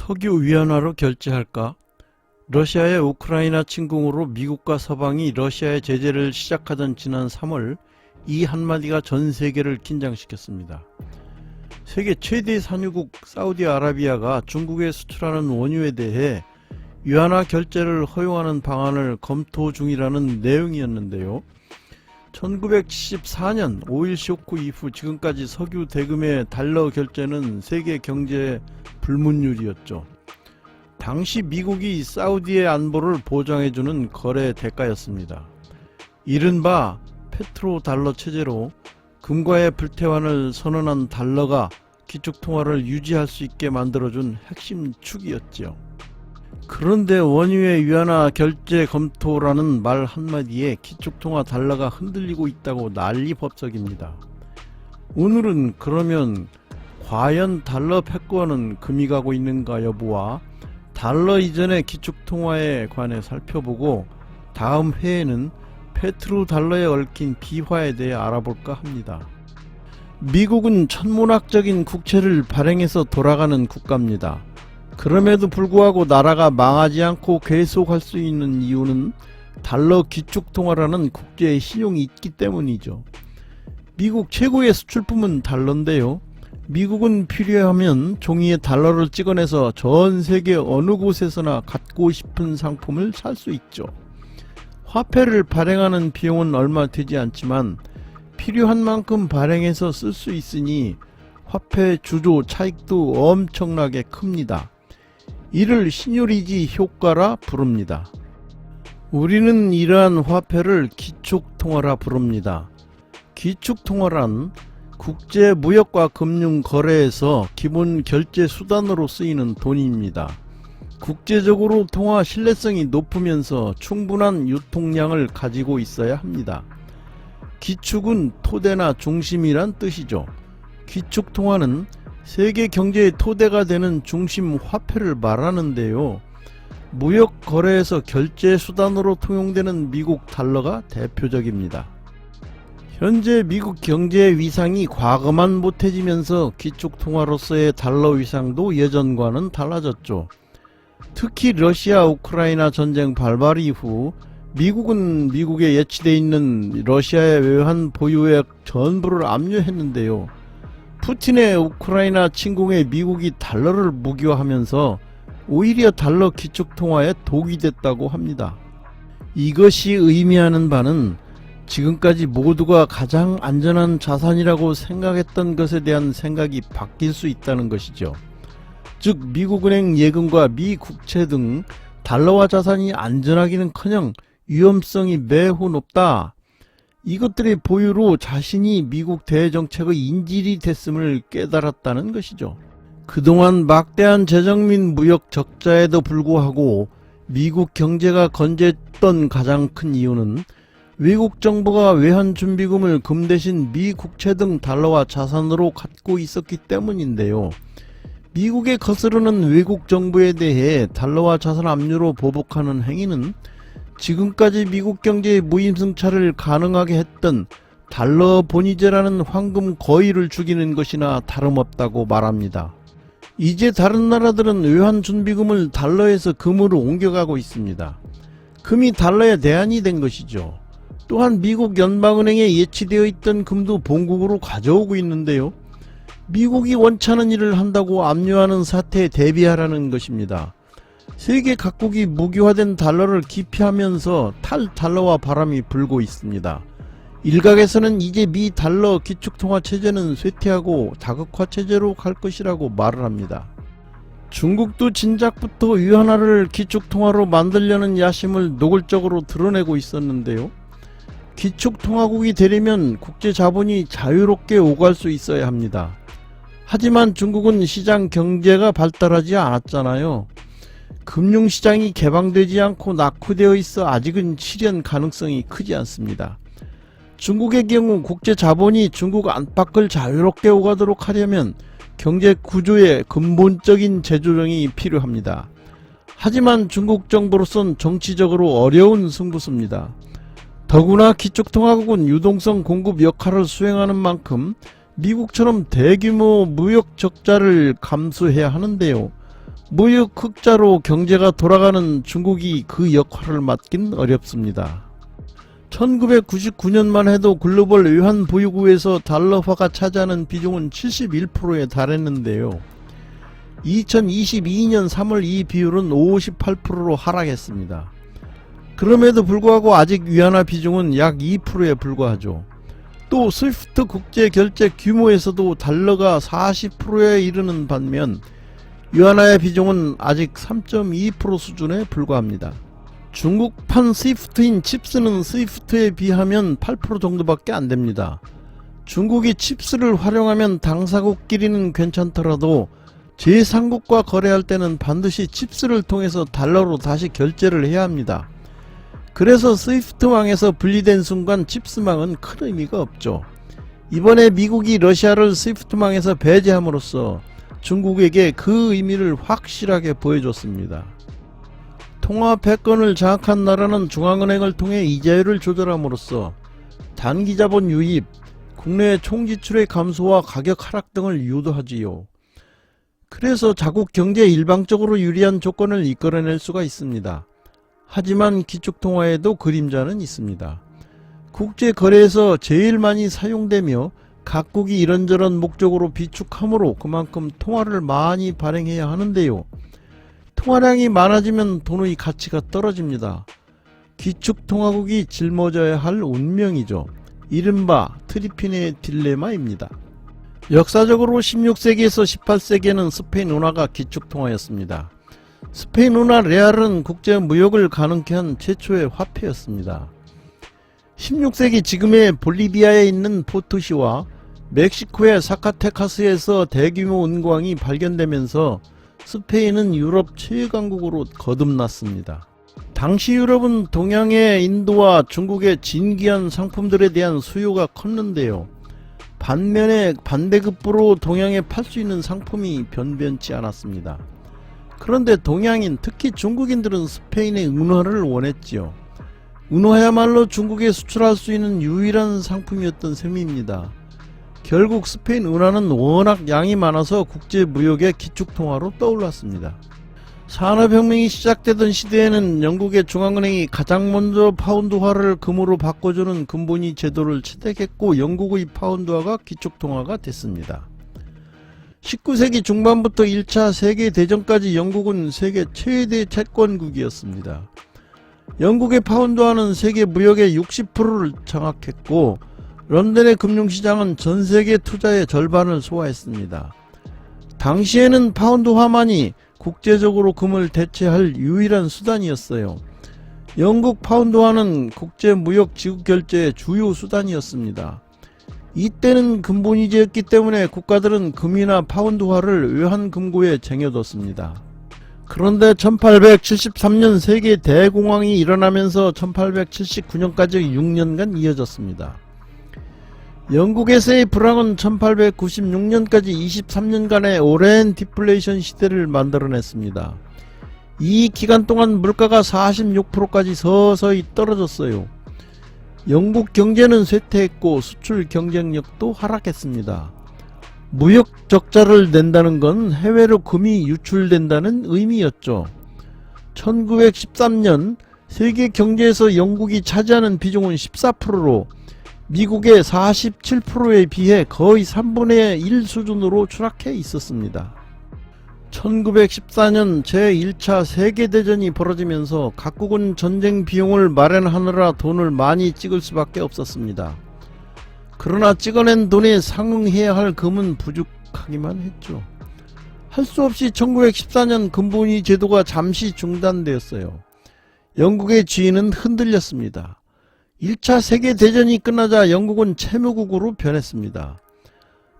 석유 위안화로 결제할까? 러시아의 우크라이나 침공으로 미국과 서방이 러시아의 제재를 시작하던 지난 3월 이 한마디가 전 세계를 긴장시켰습니다. 세계 최대 산유국 사우디아라비아가 중국에 수출하는 원유에 대해 위안화 결제를 허용하는 방안을 검토 중이라는 내용이었는데요. 1974년 5.1 쇼크 이후 지금까지 석유 대금의 달러 결제는 세계 경제의 불문율이었죠. 당시 미국이 사우디의 안보를 보장해주는 거래 대가였습니다. 이른바 페트로달러 체제로 금과의 불태환을 선언한 달러가 기축통화를 유지할 수 있게 만들어준 핵심 축이었죠. 그런데 원유의 위안화 결제 검토라는 말 한마디에 기축통화 달러가 흔들리고 있다고 난리법석입니다. 오늘은 그러면 과연 달러 패권은 금이 가고 있는가 여부와 달러 이전의 기축통화에 관해 살펴보고 다음 회에는 페트로달러에 얽힌 비화에 대해 알아볼까 합니다. 미국은 천문학적인 국채를 발행해서 돌아가는 국가입니다. 그럼에도 불구하고 나라가 망하지 않고 계속할 수 있는 이유는 달러 기축통화라는 국제의 신용이 있기 때문이죠. 미국 최고의 수출품은 달러인데요. 미국은 필요하면 종이에 달러를 찍어내서 전 세계 어느 곳에서나 갖고 싶은 상품을 살 수 있죠. 화폐를 발행하는 비용은 얼마 되지 않지만 필요한 만큼 발행해서 쓸 수 있으니 화폐 주조 차익도 엄청나게 큽니다. 이를 신유리지 효과라 부릅니다. 우리는 이러한 화폐를 기축통화라 부릅니다. 기축통화란 국제 무역과 금융 거래에서 기본 결제 수단으로 쓰이는 돈입니다. 국제적으로 통화 신뢰성이 높으면서 충분한 유통량을 가지고 있어야 합니다. 기축은 토대나 중심이란 뜻이죠. 기축통화는 세계 경제의 토대가 되는 중심 화폐를 말하는데요. 무역 거래에서 결제 수단으로 통용되는 미국 달러가 대표적입니다. 현재 미국 경제의 위상이 과거만 못해지면서 기축통화로서의 달러 위상도 예전과는 달라졌죠. 특히 러시아 우크라이나 전쟁 발발 이후 미국은 미국에 예치되어 있는 러시아의 외환 보유액 전부를 압류했는데요. 푸틴의 우크라이나 침공에 미국이 달러를 무기화하면서 오히려 달러 기축통화에 독이 됐다고 합니다. 이것이 의미하는 바는 지금까지 모두가 가장 안전한 자산이라고 생각했던 것에 대한 생각이 바뀔 수 있다는 것이죠. 즉 미국은행 예금과 미국채 등 달러화 자산이 안전하기는커녕 위험성이 매우 높다. 이것들의 보유로 자신이 미국 대정책의 인질이 됐음을 깨달았다는 것이죠. 그동안 막대한 재정 및 무역 적자에도 불구하고 미국 경제가 건재했던 가장 큰 이유는 외국 정부가 외환준비금을 금 대신 미국채 등 달러화 자산으로 갖고 있었기 때문인데요. 미국에 거스르는 외국 정부에 대해 달러화 자산 압류로 보복하는 행위는 지금까지 미국 경제의 무임승차를 가능하게 했던 달러 본위제라는 황금 거위를 죽이는 것이나 다름없다고 말합니다. 이제 다른 나라들은 외환준비금을 달러에서 금으로 옮겨가고 있습니다. 금이 달러의 대안이 된 것이죠. 또한 미국 연방은행에 예치되어 있던 금도 본국으로 가져오고 있는데요. 미국이 원치않은 일을 한다고 압류하는 사태에 대비하라는 것입니다. 세계 각국이 무기화된 달러를 기피하면서 탈달러화 바람이 불고 있습니다. 일각에서는 이제 미 달러 기축통화 체제는 쇠퇴하고 다극화 체제로 갈 것이라고 말을 합니다. 중국도 진작부터 위안화를 기축통화로 만들려는 야심을 노골적으로 드러내고 있었는데요. 기축통화국이 되려면 국제자본이 자유롭게 오갈 수 있어야 합니다. 하지만 중국은 시장 경제가 발달하지 않았잖아요. 금융시장이 개방되지 않고 낙후되어 있어 아직은 실현 가능성이 크지 않습니다. 중국의 경우 국제자본이 중국 안팎을 자유롭게 오가도록 하려면 경제 구조의 근본적인 재조정이 필요합니다. 하지만 중국 정부로선 정치적으로 어려운 승부수입니다. 더구나 기축통화국은 유동성 공급 역할을 수행하는 만큼 미국처럼 대규모 무역 적자를 감수해야 하는데요. 무역 흑자로 경제가 돌아가는 중국이 그 역할을 맡긴 어렵습니다. 1999년만 해도 글로벌 외환 보유고에서 달러화가 차지하는 비중은 71%에 달했는데요. 2022년 3월 이 비율은 58%로 하락했습니다. 그럼에도 불구하고 아직 위안화 비중은 약 2%에 불과하죠. 또 스위프트 국제 결제 규모에서도 달러가 40%에 이르는 반면 위안화의 비중은 아직 3.2% 수준에 불과합니다. 중국판 스위프트인 칩스는 스위프트에 비하면 8% 정도밖에 안됩니다. 중국이 칩스를 활용하면 당사국끼리는 괜찮더라도 제3국과 거래할 때는 반드시 칩스를 통해서 달러로 다시 결제를 해야 합니다. 그래서 스위프트망에서 분리된 순간 칩스망은 큰 의미가 없죠. 이번에 미국이 러시아를 스위프트망에서 배제함으로써 중국에게 그 의미를 확실하게 보여줬습니다. 통화 패권을 장악한 나라는 중앙은행을 통해 이자율을 조절함으로써 단기자본 유입, 국내 총지출의 감소와 가격 하락 등을 유도하지요. 그래서 자국 경제에 일방적으로 유리한 조건을 이끌어낼 수가 있습니다. 하지만 기축통화에도 그림자는 있습니다. 국제거래에서 제일 많이 사용되며 각국이 이런저런 목적으로 비축하므로 그만큼 통화를 많이 발행해야 하는데요. 통화량이 많아지면 돈의 가치가 떨어집니다. 기축통화국이 짊어져야 할 운명이죠. 이른바 트리피네 딜레마입니다. 역사적으로 16세기에서 18세기에는 스페인 운하가 기축통화였습니다. 스페인 운하 레알은 국제 무역을 가능케 한 최초의 화폐였습니다. 16세기 지금의 볼리비아에 있는 포트시와 멕시코의 사카테카스에서 대규모 은광이 발견되면서 스페인은 유럽 최강국으로 거듭났습니다. 당시 유럽은 동양의 인도와 중국의 진귀한 상품들에 대한 수요가 컸는데요. 반면에 반대급부로 동양에 팔 수 있는 상품이 변변치 않았습니다. 그런데 동양인, 특히 중국인들은 스페인의 은화를 원했지요. 은화야말로 중국에 수출할 수 있는 유일한 상품이었던 셈입니다. 결국 스페인 은화는 워낙 양이 많아서 국제무역의 기축통화로 떠올랐습니다. 산업혁명이 시작되던 시대에는 영국의 중앙은행이 가장 먼저 파운드화를 금으로 바꿔주는 금본위 제도를 채택했고 영국의 파운드화가 기축통화가 됐습니다. 19세기 중반부터 1차 세계대전까지 영국은 세계 최대 채권국이었습니다. 영국의 파운드화는 세계 무역의 60%를 장악했고 런던의 금융시장은 전세계 투자의 절반을 소화했습니다. 당시에는 파운드화만이 국제적으로 금을 대체할 유일한 수단이었어요. 영국 파운드화는 국제무역 지급결제의 주요 수단이었습니다. 이때는 금본위제였기 때문에 국가들은 금이나 파운드화를 외환금고에 쟁여뒀습니다. 그런데 1873년 세계 대공황이 일어나면서 1879년까지 6년간 이어졌습니다. 영국에서의 불황은 1896년까지 23년간의 오랜 디플레이션 시대를 만들어냈습니다. 이 기간 동안 물가가 46%까지 서서히 떨어졌어요. 영국 경제는 쇠퇴했고 수출 경쟁력도 하락했습니다. 무역 적자를 낸다는 건 해외로 금이 유출된다는 의미였죠. 1913년 세계 경제에서 영국이 차지하는 비중은 14%로 미국의 47%에 비해 거의 3분의 1 수준으로 추락해 있었습니다. 1914년 제1차 세계대전이 벌어지면서 각국은 전쟁 비용을 마련하느라 돈을 많이 찍을 수밖에 없었습니다. 그러나 찍어낸 돈에 상응해야 할 금은 부족하기만 했죠. 할 수 없이 1914년 금본위 제도가 잠시 중단되었어요. 영국의 지위는 흔들렸습니다. 1차 세계대전이 끝나자 영국은 채무국으로 변했습니다.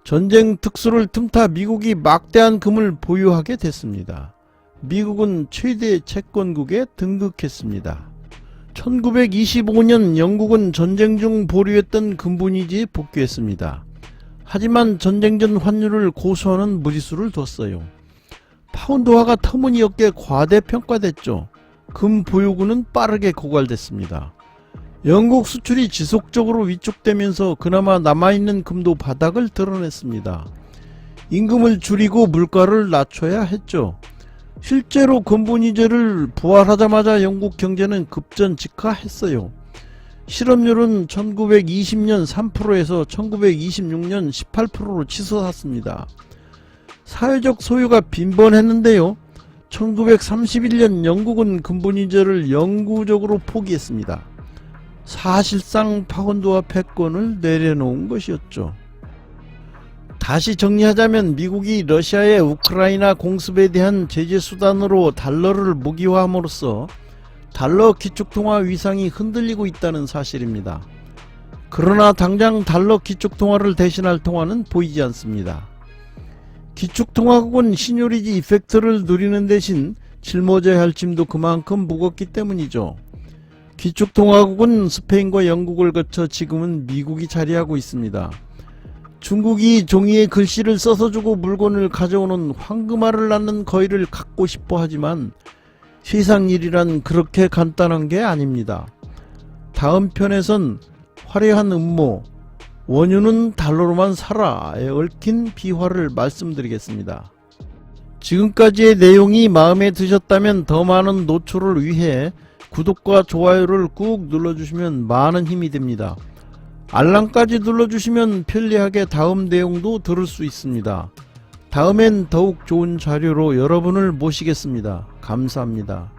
전쟁 특수를 틈타 미국이 막대한 금을 보유하게 됐습니다. 미국은 최대 채권국에 등극했습니다. 1925년 영국은 전쟁 중 보류했던 금본위제에 복귀했습니다. 하지만 전쟁 전 환율을 고수하는 무리수를 뒀어요. 파운드화가 터무니없게 과대평가됐죠. 금 보유고는 빠르게 고갈됐습니다. 영국 수출이 지속적으로 위축되면서 그나마 남아있는 금도 바닥을 드러냈습니다. 임금을 줄이고 물가를 낮춰야 했죠. 실제로 금분이제를 부활하자마자 영국 경제는 급전직하했어요. 실업률은 1920년 3%에서 1926년 18%로 치솟았습니다. 사회적 소유가 빈번했는데요. 1931년 영국은 금분이제를 영구적으로 포기했습니다. 사실상 파운드화 패권을 내려놓은 것이었죠. 다시 정리하자면 미국이 러시아의 우크라이나 공습에 대한 제재 수단으로 달러를 무기화함으로써 달러 기축통화 위상이 흔들리고 있다는 사실입니다. 그러나 당장 달러 기축통화를 대신할 통화는 보이지 않습니다. 기축통화국은 신유리지 이펙트를 누리는 대신 짊어져야 할 짐도 그만큼 무겁기 때문이죠. 기축통화국은 스페인과 영국을 거쳐 지금은 미국이 자리하고 있습니다. 중국이 종이에 글씨를 써서 주고 물건을 가져오는 황금알을 낳는 거위를 갖고 싶어 하지만 세상 일이란 그렇게 간단한 게 아닙니다. 다음 편에선 화려한 음모, 원유는 달러로만 살아에 얽힌 비화를 말씀드리겠습니다. 지금까지의 내용이 마음에 드셨다면 더 많은 노출을 위해 구독과 좋아요를 꾹 눌러주시면 많은 힘이 됩니다. 알람까지 눌러주시면 편리하게 다음 내용도 들을 수 있습니다. 다음엔 더욱 좋은 자료로 여러분을 모시겠습니다. 감사합니다.